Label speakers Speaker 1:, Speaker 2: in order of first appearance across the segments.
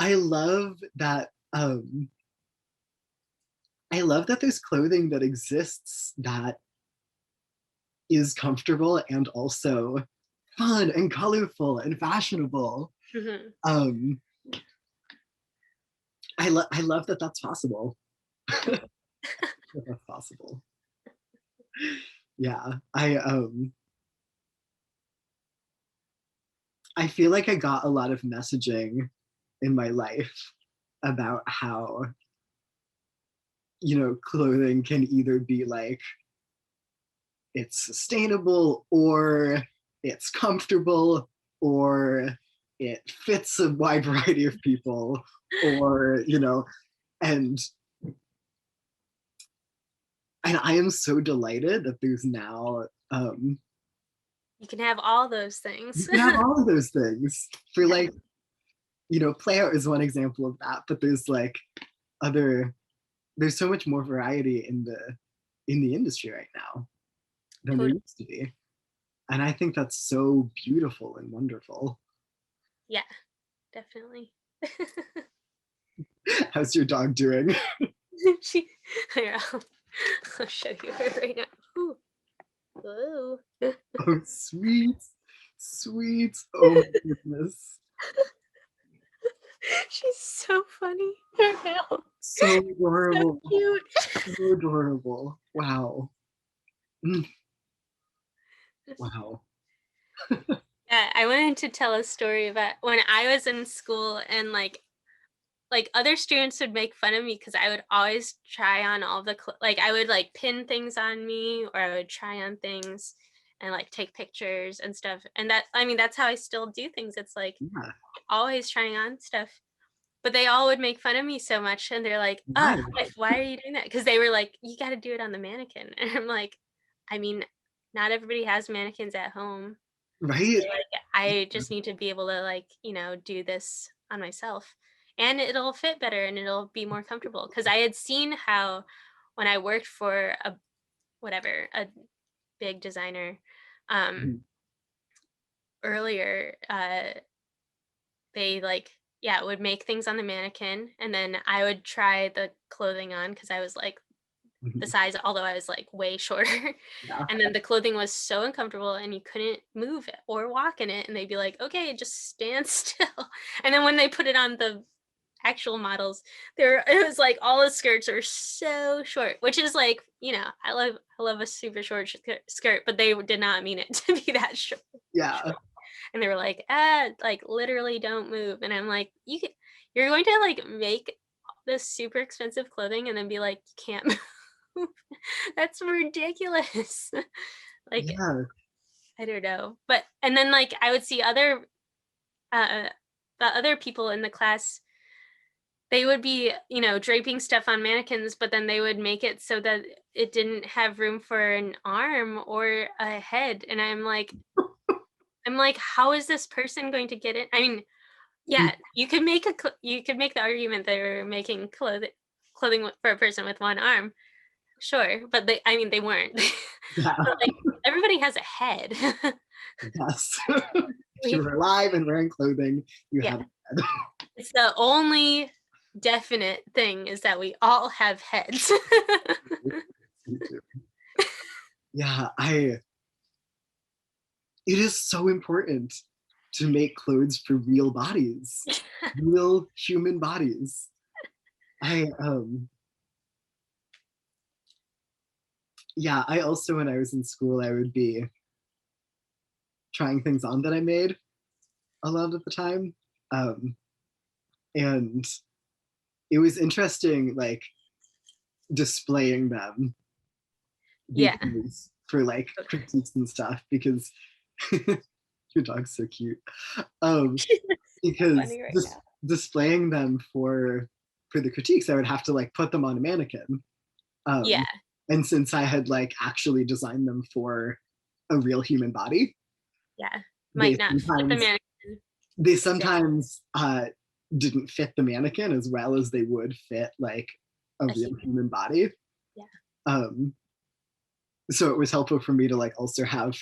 Speaker 1: I love that I love that there's clothing that exists that is comfortable and also fun and colorful and fashionable.
Speaker 2: Mhm.
Speaker 1: Um, I love that that's possible. That that's possible. Yeah, I feel like I got a lot of messaging in my life about how, you know, clothing can either be like it's sustainable or it's comfortable or it fits a wide variety of people, or, you know, and I am so delighted that there's now
Speaker 2: You can have all those
Speaker 1: you
Speaker 2: things.
Speaker 1: can have all of those things for like, you know, play out is one example of that, but there's like other there's so much more variety in the industry right now than there
Speaker 2: Totally.
Speaker 1: used to be. And I think that's so beautiful and wonderful.
Speaker 2: Yeah, definitely.
Speaker 1: How's your dog doing?
Speaker 2: She, here, I'll show you her right now. Ooh. Ooh.
Speaker 1: Oh, sweet, sweet. Oh my goodness.
Speaker 2: She's so funny right now.
Speaker 1: So
Speaker 2: So
Speaker 1: adorable.
Speaker 2: cute.
Speaker 1: So adorable. Wow. Mm, wow.
Speaker 2: Yeah, I wanted to tell a story about when I was in school and like other students would make fun of me because I would always try on all the like I would like pin things on me or I would try on things and like take pictures and stuff. And that I mean that's how I still do things. It's like
Speaker 1: Yeah.
Speaker 2: always trying on stuff. But they all would make fun of me so much and they're like,
Speaker 1: Why?
Speaker 2: "Oh, like why are you doing that?" Because they were like, "You got to do it on the mannequin." And I'm like, I mean, not everybody has mannequins at home.
Speaker 1: Right?
Speaker 2: Like I just need to be able to like, do this on myself. And it'll fit better and it'll be more comfortable. Cause I had seen how when I worked for a big designer, um,
Speaker 1: Mhm.
Speaker 2: earlier, they like, yeah, would make things on the mannequin and then I would try the clothing on because I was like the
Speaker 1: Mhm.
Speaker 2: size, although I was like way shorter.
Speaker 1: Yeah.
Speaker 2: And then the clothing was so uncomfortable and you couldn't move it or walk in it. And they'd be like, okay, just stand still. And then when they put it on the actual models, it was like all the skirts are so short, which is like, I love a super short skirt, but they did not mean it to be that short.
Speaker 1: Yeah.
Speaker 2: And they were like, like literally don't move. And I'm like, you're going to like make this super expensive clothing and then be like, you can't move. That's ridiculous. Like,
Speaker 1: Yeah.
Speaker 2: I don't know. But and then like I would see uh the other people in the class, they would be, draping stuff on mannequins, but then they would make it so that it didn't have room for an arm or a head. And I'm like, how is this person going to get it? I mean, yeah, you could make the argument they're making clothing for a person with one arm, sure, but they weren't.
Speaker 1: Yeah.
Speaker 2: But like everybody has a head.
Speaker 1: Yes. If you're alive and wearing clothing, you
Speaker 2: Yeah,
Speaker 1: have a head.
Speaker 2: it's the only definite thing is that we all have heads.
Speaker 1: Me too. Yeah, I it is so important to make clothes for real bodies, real human bodies. I yeah, I also when I was in school I would be trying things on that I made a lot of the time. Um and it was interesting like displaying them
Speaker 2: Yeah,
Speaker 1: because for like critiques and stuff because your dog's so cute. Um because
Speaker 2: funny right
Speaker 1: just
Speaker 2: now.
Speaker 1: displaying them for the critiques I would have to like put them on a mannequin.
Speaker 2: Yeah,
Speaker 1: And since I had like actually designed them for a real human body,
Speaker 2: yeah,
Speaker 1: they
Speaker 2: might not fit the
Speaker 1: sometimes
Speaker 2: mannequin
Speaker 1: they
Speaker 2: exactly.
Speaker 1: sometimes didn't fit the mannequin as well as they would fit like a
Speaker 2: A
Speaker 1: real
Speaker 2: human,
Speaker 1: human body.
Speaker 2: yeah,
Speaker 1: Um, so it was helpful for me to like also have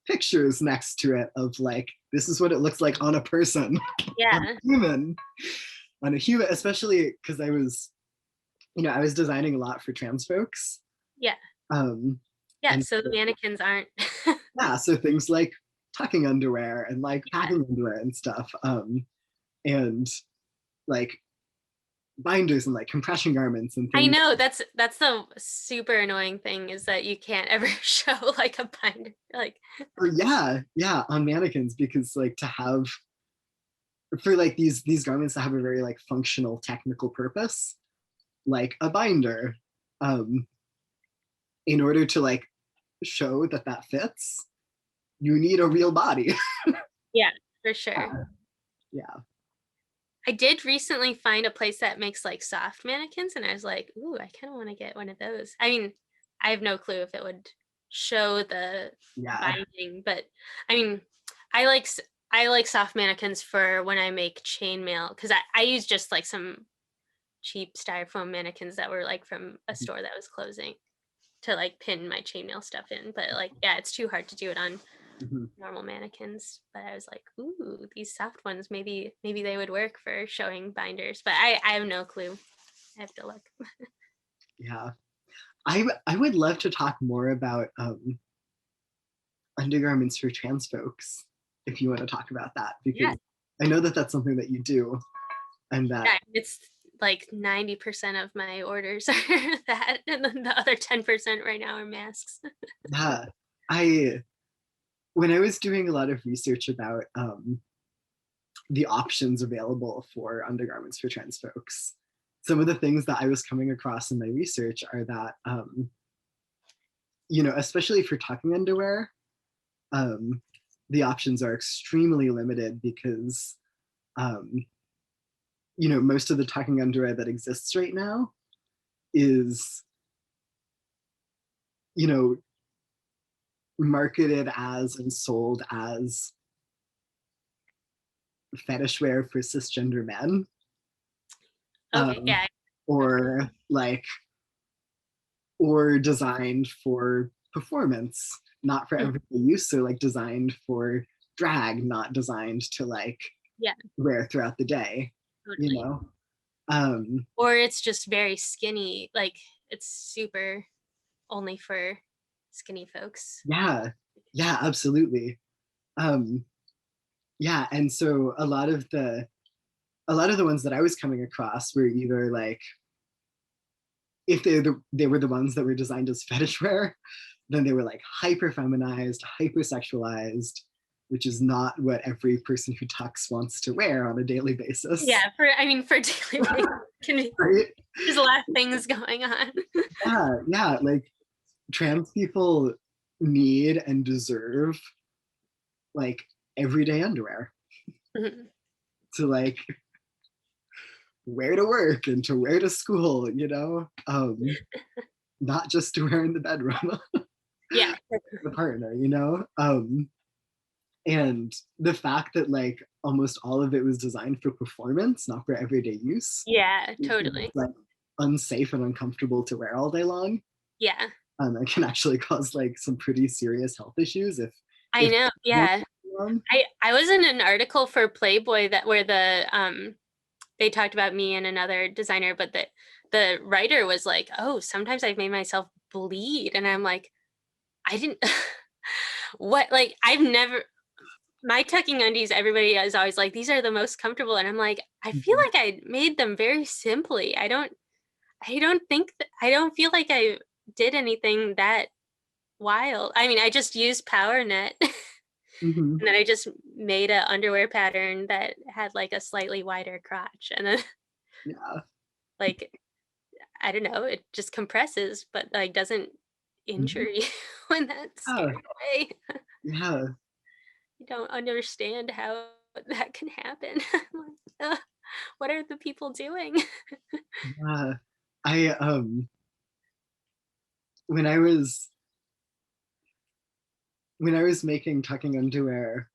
Speaker 1: pictures next to it of like this is what it looks like on a person, on
Speaker 2: yeah.
Speaker 1: a human. on a human, especially because I was, I was designing a lot for trans folks.
Speaker 2: Yeah.
Speaker 1: Um,
Speaker 2: Yeah,
Speaker 1: and
Speaker 2: so the mannequins aren't.
Speaker 1: yeah, so things like tucking underwear and like packing underwear and stuff, and like binders and like compression garments and
Speaker 2: I
Speaker 1: things.
Speaker 2: know that's the super annoying thing is that you can't ever show like a binder, like
Speaker 1: Or yeah, on mannequins, because like to have for like these garments that have a very like functional technical purpose, like a binder, um, in order to like show that that fits, you need a real body.
Speaker 2: yeah, for sure.
Speaker 1: Yeah.
Speaker 2: I did recently find a place that makes like soft mannequins, and I was like, ooh, I kind of want to get one of those. I mean, I have no clue if it would show the
Speaker 1: Yeah.
Speaker 2: binding, but I mean, I like I like soft mannequins for when I make chainmail because I use just like some cheap styrofoam mannequins that were like from a store that was closing to like pin my chainmail stuff in. But like, yeah, it's too hard to do it on
Speaker 1: Mm-hmm.
Speaker 2: normal mannequins. But I was like, ooh, these soft ones, maybe they would work for showing binders. But I have no clue. I have to look.
Speaker 1: Yeah. I would love to talk more about undergarments for trans folks if you want to talk about that,
Speaker 2: Yeah,
Speaker 1: because I know that that's something that you do, and that
Speaker 2: yeah, it's like 90% of my orders are that, and then the other 10% right now are masks.
Speaker 1: yeah, I when I was doing a lot of research about the options available for undergarments for trans folks, some of the things that I was coming across in my research are that especially for tucking underwear, um, the options are extremely limited because um, most of the tucking underwear that exists right now is you know marketed as and sold as fetish wear for cisgender men,
Speaker 2: Okay,
Speaker 1: um,
Speaker 2: yeah.
Speaker 1: or like or designed for performance, not for
Speaker 2: Mhm.
Speaker 1: everyday use. So like designed for drag, not designed to like
Speaker 2: Yeah,
Speaker 1: wear throughout the day, you
Speaker 2: totally.
Speaker 1: know? Um,
Speaker 2: Or it's just very skinny, like it's super only for skinny folks.
Speaker 1: yeah, yeah, absolutely. Um, yeah, and so a lot of the ones that I was coming across were either like if they were the ones that were designed as fetish wear, then they were like hyper feminized, hyper sexualized, which is not what every person who tucks wants to wear on a daily basis.
Speaker 2: Yeah, for I mean for daily basis, can be,
Speaker 1: Right?
Speaker 2: there's a lot of things going on.
Speaker 1: Yeah, like trans people need and deserve like everyday underwear
Speaker 2: Mhm.
Speaker 1: to like wear to work and to wear to school, not just to wear in the bedroom.
Speaker 2: Yeah,
Speaker 1: The partner, and the fact that like almost all of it was designed for performance, not for everyday use,
Speaker 2: yeah,
Speaker 1: because
Speaker 2: totally.
Speaker 1: it's like unsafe and uncomfortable to wear all day long.
Speaker 2: Yeah,
Speaker 1: It can actually cause like some pretty serious health issues
Speaker 2: I
Speaker 1: if
Speaker 2: know. Yeah, I was in an article for Playboy that where they talked about me and another designer, but the writer was like, "Oh, sometimes I've made myself bleed," and I'm like, I didn't. What like I've never my tucking undies, everybody is always like, these are the most comfortable. And I'm like, I feel like I made them very simply. I don't feel like I did anything that wild. I mean, I just used Power Net and
Speaker 1: Mhm.
Speaker 2: then I just made a underwear pattern that had like a slightly wider crotch. And then
Speaker 1: Yeah.
Speaker 2: like, I don't know, it just compresses, but like doesn't
Speaker 1: Mhm.
Speaker 2: injure you when that's
Speaker 1: Yeah.
Speaker 2: scared away.
Speaker 1: Yeah.
Speaker 2: I don't understand how that can happen. Like, what are the people doing?
Speaker 1: Yeah. I when I was making tucking underwear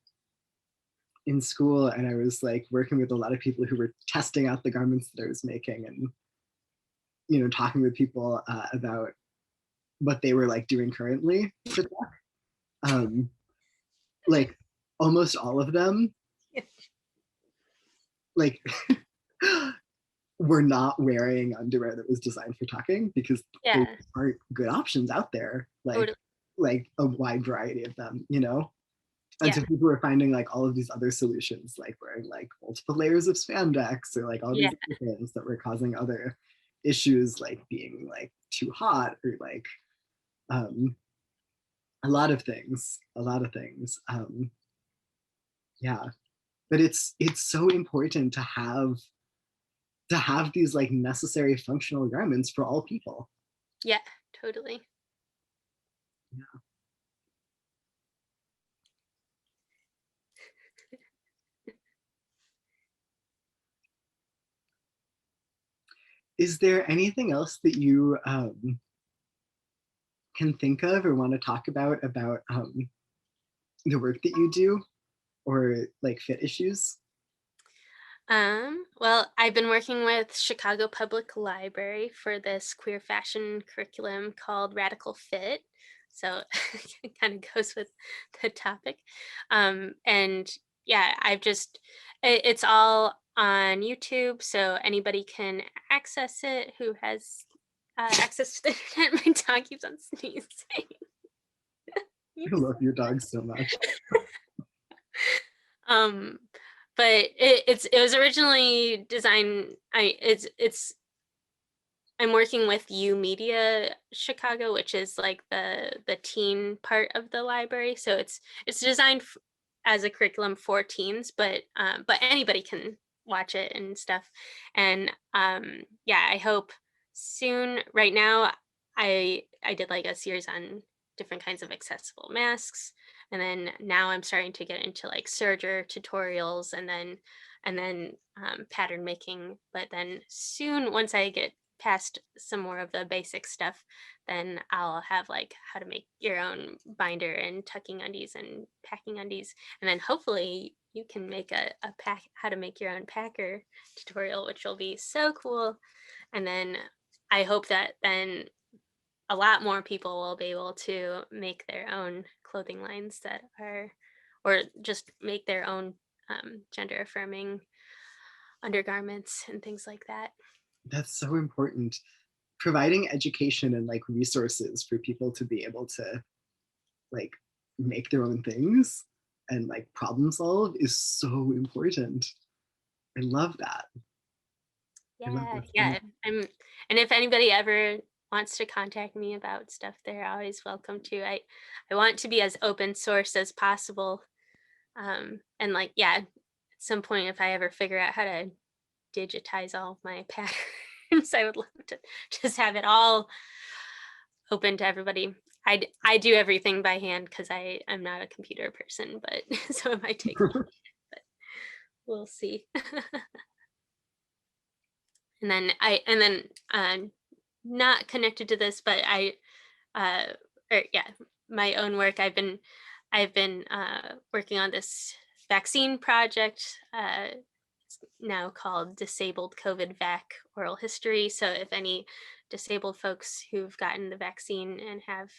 Speaker 1: in school, and I was like working with a lot of people who were testing out the garments that I was making, and talking with people about what they were like doing currently for that. Um, like almost all of them, like were not wearing underwear that was designed for tucking, because there
Speaker 2: Yeah,
Speaker 1: aren't good options out there,
Speaker 2: totally.
Speaker 1: like a wide variety of them, you know? And
Speaker 2: Yeah,
Speaker 1: so people were finding like all of these other solutions, like wearing like multiple layers of spandex, or like all
Speaker 2: yeah,
Speaker 1: these other things that were causing other issues, like being like too hot, or like um, a lot of things, a lot of things. Yeah, but it's so important to have these like necessary functional garments for all people.
Speaker 2: yeah, totally.
Speaker 1: Yeah. Is there anything else that you can think of or want to talk about the work that you do, or like fit issues?
Speaker 2: Well, I've been working with Chicago Public Library for this queer fashion curriculum called Radical Fit. So it kind of goes with the topic. And yeah, it's all on YouTube, so anybody can access it who has access to the internet. My dog keeps on sneezing.
Speaker 1: I love your dog so much.
Speaker 2: um but it was originally designed. I'm working with U Media Chicago, which is like the teen part of the library. So it's designed as a curriculum for teens, but anybody can watch it and stuff. And yeah, I hope soon. Right now, I did like a series on different kinds of accessible masks, and then now I'm starting to get into like serger tutorials, and then pattern making. But then soon, once I get past some more of the basic stuff, then I'll have like how to make your own binder and tucking undies and packing undies. And then hopefully you can make a pack, how to make your own packer tutorial, which will be so cool. And then I hope that then a lot more people will be able to make their own clothing lines that are, or just make their own gender affirming undergarments and things like that.
Speaker 1: That's so important. Providing education and like resources for people to be able to like make their own things and like problem solve is so important. I love that. I love
Speaker 2: Yeah,
Speaker 1: that so
Speaker 2: yeah.
Speaker 1: much.
Speaker 2: And if anybody ever wants to contact me about stuff, they're always welcome to. I want to be as open source as possible. And like, yeah, at some point, if I ever figure out how to digitize all of my patterns, I would love to just have it all open to everybody. I do everything by hand because I'm not a computer person, but so it might take a little bit, but we'll see. And then not connected to this, but uh or yeah, my own work. I've been working on this vaccine project, it's now called Disabled COVID Vac Oral History. So if any disabled folks who've gotten the vaccine and have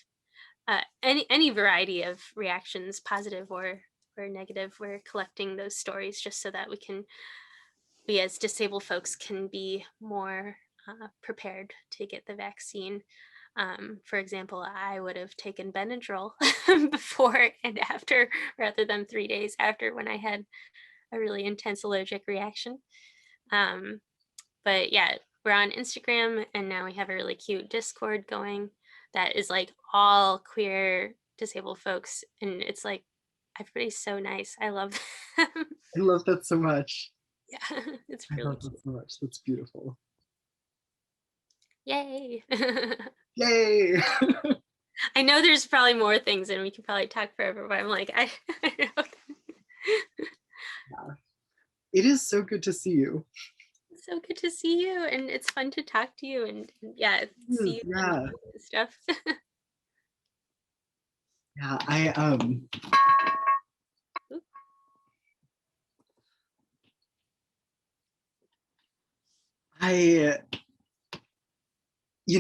Speaker 2: any variety of reactions, positive or negative, we're collecting those stories just so that we as disabled folks can be more prepared to get the vaccine. For example, I would have taken Benadryl before and after, rather than 3 days after when I had a really intense allergic reaction. Um, but yeah, we're on Instagram, and now we have a really cute Discord going that is like all queer disabled folks, and it's like everybody's so nice. I love them.
Speaker 1: I love that so much.
Speaker 2: Yeah, it's
Speaker 1: I
Speaker 2: really
Speaker 1: love that
Speaker 2: cute.
Speaker 1: so much. That's beautiful.
Speaker 2: Yay.
Speaker 1: Yay!
Speaker 2: I know there's probably more things and we could probably talk forever, but I'm like, I don't know.
Speaker 1: Yeah. It is so good to see you.
Speaker 2: It's so good to see you, and it's fun to talk to you, and yeah, see you and
Speaker 1: Yeah.
Speaker 2: stuff.
Speaker 1: Yeah. I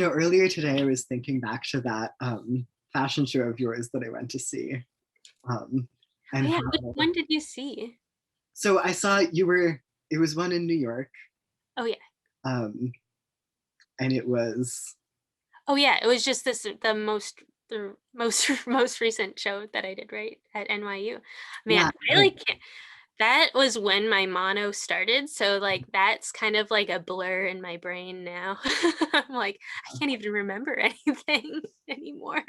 Speaker 1: earlier today I was thinking back to that fashion show of yours that I went to see. Um
Speaker 2: Oh
Speaker 1: and
Speaker 2: yeah, which
Speaker 1: how
Speaker 2: one did you see?
Speaker 1: so I saw you were it was one in New York,
Speaker 2: Oh yeah.
Speaker 1: And it was,
Speaker 2: Oh yeah, it was just the most most recent show that I did, right, at NYU. Man,
Speaker 1: yeah,
Speaker 2: I like can't, that was when my mono started, so like that's kind of like a blur in my brain now. I'm like, I can't even remember anything anymore.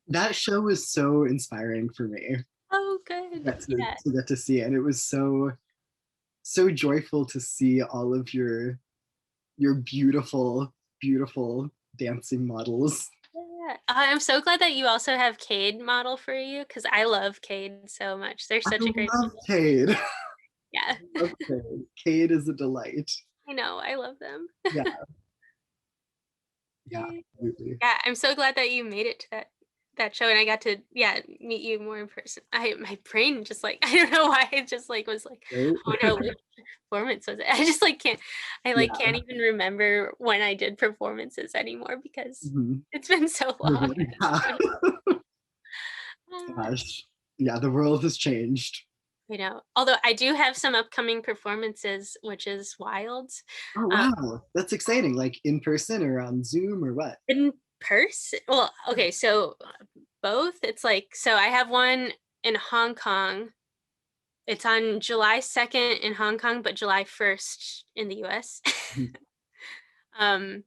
Speaker 1: that show was so inspiring for me
Speaker 2: Oh, good. Yeah.
Speaker 1: to get to see, and it was so joyful to see all of your beautiful dancing models.
Speaker 2: Yeah. I'm so glad that you also have Cade model for you because I love Cade so much. They're
Speaker 1: I
Speaker 2: such a great
Speaker 1: love
Speaker 2: model.
Speaker 1: Cade.
Speaker 2: Yeah.
Speaker 1: I love Cade. Cade is a delight.
Speaker 2: I know. I love them.
Speaker 1: Yeah, yeah,
Speaker 2: Yay.
Speaker 1: absolutely.
Speaker 2: Yeah, I'm so glad that you made it to that show and I got to meet you more in person. I my brain just like I don't know why it just like was like,
Speaker 1: Right?
Speaker 2: oh no, which performance was it? I just like
Speaker 1: Yeah.
Speaker 2: can't even remember when I did performances anymore because
Speaker 1: Mhm.
Speaker 2: it's been so long at this
Speaker 1: Yeah.
Speaker 2: point.
Speaker 1: Gosh. Yeah, the world has changed.
Speaker 2: You know, although I do have some upcoming performances, which is wild.
Speaker 1: Oh
Speaker 2: Um,
Speaker 1: wow, that's exciting. Like in person or on Zoom or what?
Speaker 2: in person, well, okay, so both. It's like so I have one in Hong Kong. It's on July 2nd in Hong Kong, but July 1st in the US.
Speaker 1: Mhm.
Speaker 2: um,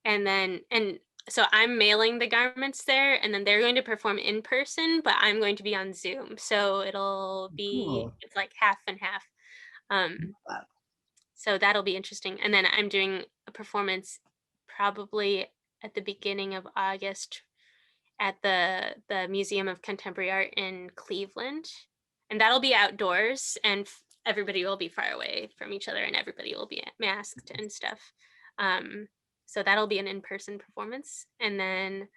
Speaker 2: and so I'm mailing the garments there, and then they're going to perform in person, but I'm going to be on Zoom. So
Speaker 1: Cool.
Speaker 2: it's like half and half. Um,
Speaker 1: Wow.
Speaker 2: so that'll be interesting. And then I'm doing a performance probably at the beginning of August at the Museum of Contemporary Art in Cleveland, and that'll be outdoors, and everybody will be far away from each other, and everybody will be masked and stuff. Um, so that'll be an in-person performance, and then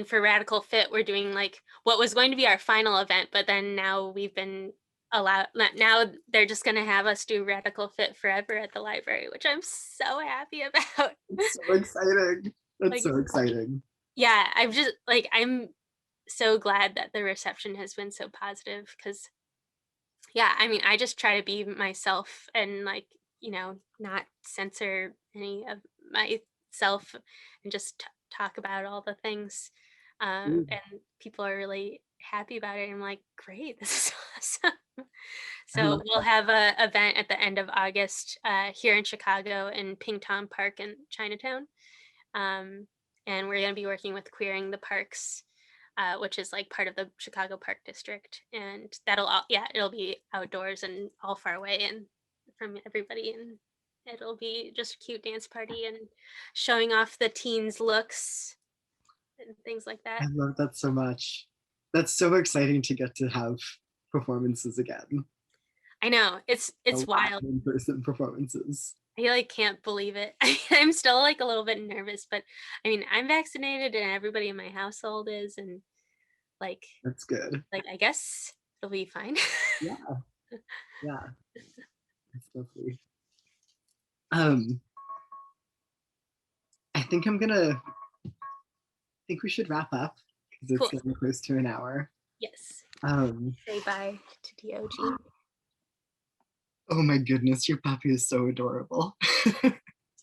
Speaker 2: for Radical Fit, we're doing like what was going to be our final event, but then now we've been allowed. Now they're just going to have us do Radical Fit forever at the library, which I'm so happy about.
Speaker 1: It's so exciting. That's
Speaker 2: Like,
Speaker 1: so exciting.
Speaker 2: yeah, I'm so glad that the reception has been so positive because yeah, I mean, I just try to be myself and like, not censor any of myself and just talk about all the things.
Speaker 1: Mm,
Speaker 2: And people are really happy about it. I'm like, great, this is awesome.
Speaker 1: I
Speaker 2: So
Speaker 1: love
Speaker 2: we'll
Speaker 1: that.
Speaker 2: have a event at the end of August here in Chicago in Pington Park in Chinatown. Um, and we're going to be working with Queering the Parks, which is like part of the Chicago Park District. And it'll be outdoors and all far away and from everybody. And it'll be just a cute dance party and showing off the teens' looks and things like
Speaker 1: I
Speaker 2: that.
Speaker 1: love that so much. That's so exciting to get to have performances again.
Speaker 2: I know
Speaker 1: A
Speaker 2: it's
Speaker 1: lot
Speaker 2: wild.
Speaker 1: of in-person performances.
Speaker 2: I like can't believe it. I'm still like a little bit nervous, but I mean, I'm vaccinated and everybody in my household is, and like
Speaker 1: That's good.
Speaker 2: I guess it'll be fine.
Speaker 1: Yeah, yeah, that's lovely. Um, I think I think we should wrap up because it's
Speaker 2: Cool.
Speaker 1: getting close to an hour.
Speaker 2: Yes.
Speaker 1: Um,
Speaker 2: Say bye to DOG.
Speaker 1: oh my goodness, your puppy is so adorable.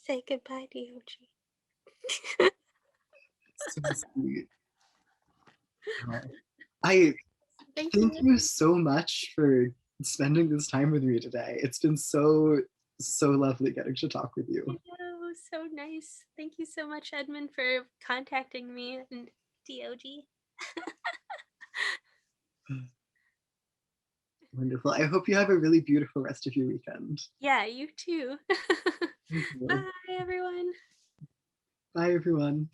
Speaker 2: Say goodbye, DOG.
Speaker 1: So sweet. Oh, I
Speaker 2: Thank
Speaker 1: thank
Speaker 2: you.
Speaker 1: you so much for spending this time with me today. It's been so lovely getting to talk with
Speaker 2: I
Speaker 1: you.
Speaker 2: know, so nice. Thank you so much, Edmund, for contacting me and DOG.
Speaker 1: Wonderful. I hope you have a really beautiful rest of your weekend.
Speaker 2: Yeah, you too.
Speaker 1: Thank you.
Speaker 2: Bye, everyone.
Speaker 1: Bye, everyone.